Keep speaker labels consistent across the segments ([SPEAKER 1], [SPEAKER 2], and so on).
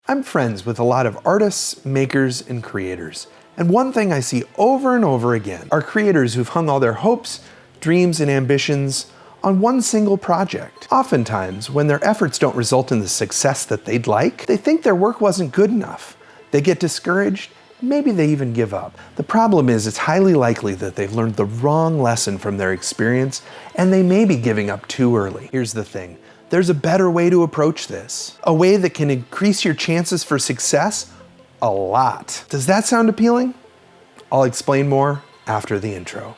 [SPEAKER 1] I'm friends with a lot of artists, makers, and creators. And one thing I see over and over again are creators who've hung all their hopes, dreams, and ambitions on one single project. Oftentimes, when their efforts don't result in the success that they'd like, they think their work wasn't good enough. They get discouraged, maybe they even give up. The problem is it's highly likely that they've learned the wrong lesson from their experience, and they may be giving up too early. Here's the thing. There's a better way to approach this. A way that can increase your chances for success a lot. Does that sound appealing? I'll explain more after the intro.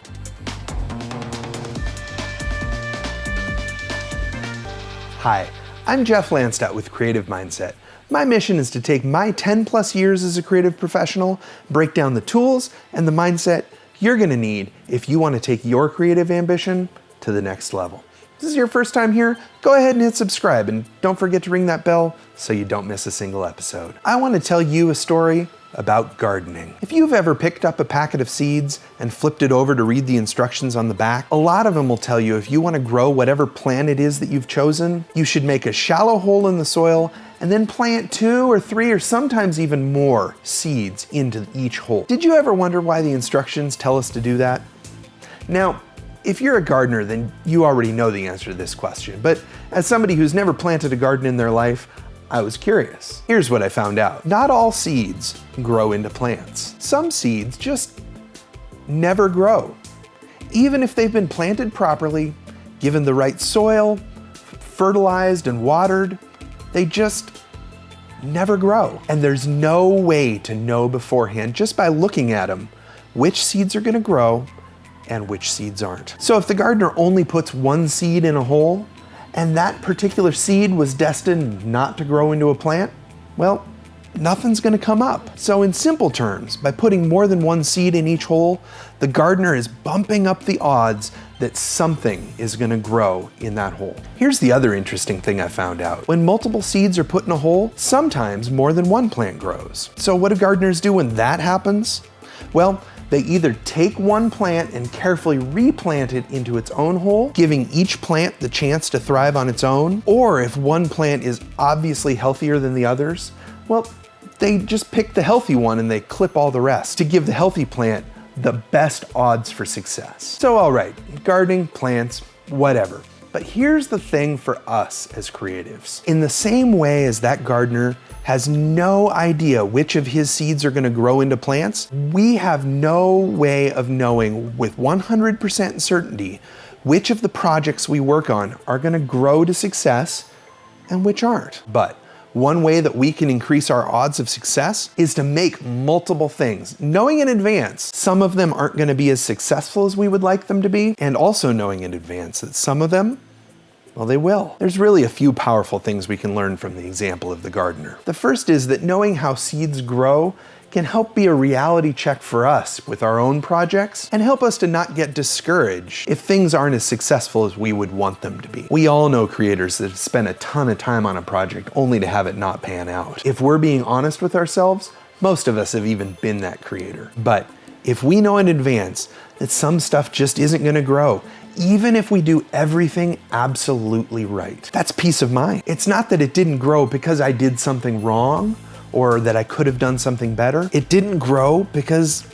[SPEAKER 1] Hi, I'm Jeff Lanctot with Creative Mindset. My mission is to take my 10+ years as a creative professional, break down the tools and the mindset you're gonna need if you wanna take your creative ambition to the next level. If this is your first time here, go ahead and hit subscribe and don't forget to ring that bell so you don't miss a single episode. I want to tell you a story about gardening. If you've ever picked up a packet of seeds and flipped it over to read the instructions on the back, a lot of them will tell you if you want to grow whatever plant it is that you've chosen, you should make a shallow hole in the soil and then plant 2 or 3 or sometimes even more seeds into each hole. Did you ever wonder why the instructions tell us to do that? Now, if you're a gardener, then you already know the answer to this question. But as somebody who's never planted a garden in their life, I was curious. Here's what I found out. Not all seeds grow into plants. Some seeds just never grow. Even if they've been planted properly, given the right soil, fertilized and watered, they just never grow. And there's no way to know beforehand, just by looking at them, which seeds are gonna grow and which seeds aren't. So if the gardener only puts one seed in a hole, and that particular seed was destined not to grow into a plant, well, nothing's gonna come up. So in simple terms, by putting more than one seed in each hole, the gardener is bumping up the odds that something is gonna grow in that hole. Here's the other interesting thing I found out. When multiple seeds are put in a hole, sometimes more than one plant grows. So what do gardeners do when that happens? Well, they either take one plant and carefully replant it into its own hole, giving each plant the chance to thrive on its own, or if one plant is obviously healthier than the others, well, they just pick the healthy one and they clip all the rest to give the healthy plant the best odds for success. So all right, gardening, plants, whatever. But here's the thing for us as creatives. In the same way as that gardener has no idea which of his seeds are gonna grow into plants, we have no way of knowing with 100% certainty which of the projects we work on are gonna grow to success and which aren't. But one way that we can increase our odds of success is to make multiple things, knowing in advance some of them aren't gonna be as successful as we would like them to be, and also knowing in advance that some of them, well, they will. There's really a few powerful things we can learn from the example of the gardener. The first is that knowing how seeds grow can help be a reality check for us with our own projects and help us to not get discouraged if things aren't as successful as we would want them to be. We all know creators that have spent a ton of time on a project only to have it not pan out. If we're being honest with ourselves, most of us have even been that creator. But if we know in advance that some stuff just isn't gonna grow, even if we do everything absolutely right, that's peace of mind. It's not that it didn't grow because I did something wrong or that I could have done something better. It didn't grow because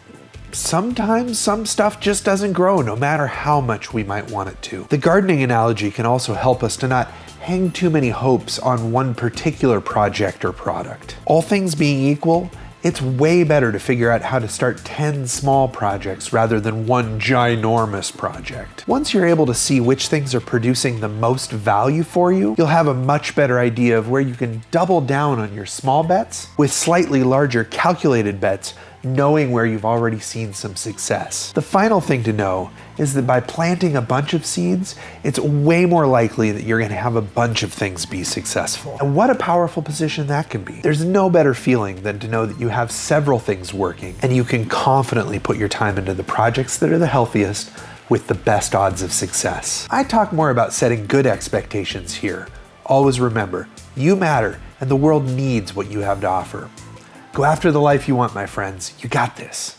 [SPEAKER 1] sometimes some stuff just doesn't grow no matter how much we might want it to. The gardening analogy can also help us to not hang too many hopes on one particular project or product. All things being equal, it's way better to figure out how to start 10 small projects rather than one ginormous project. Once you're able to see which things are producing the most value for you, you'll have a much better idea of where you can double down on your small bets with slightly larger calculated bets, knowing where you've already seen some success. The final thing to know is that by planting a bunch of seeds, it's way more likely that you're gonna have a bunch of things be successful. And what a powerful position that can be. There's no better feeling than to know that you have several things working and you can confidently put your time into the projects that are the healthiest with the best odds of success. I talk more about setting good expectations here. Always remember, you matter and the world needs what you have to offer. Go after the life you want, my friends. You got this.